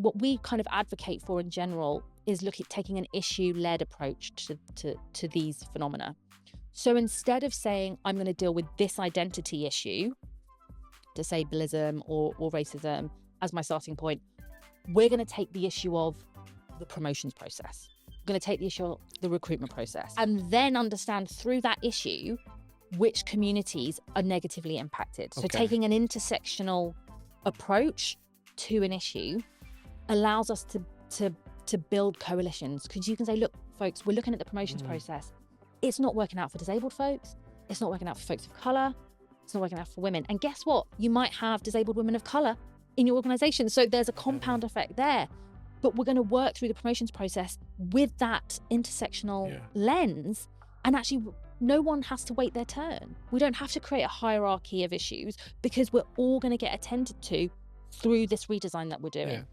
what we kind of advocate for in general is taking an issue-led approach to these phenomena. So instead of saying, I'm going to deal with this identity issue, disableism or racism, as my starting point, we're going to take the issue of the promotions process. We're going to take the issue of the recruitment process, and then understand through that issue which communities are negatively impacted. So taking an intersectional approach to an issue allows us to build coalitions, because you can say, look, folks, we're looking at the promotions process. It's not working out for disabled folks. It's not working out for folks of colour. It's not working out for women. And guess what? You might have disabled women of colour in your organisation. So there's a compound effect there. But we're going to work through the promotions process with that intersectional lens. And actually, no one has to wait their turn. We don't have to create a hierarchy of issues, because we're all going to get attended to through this redesign that we're doing.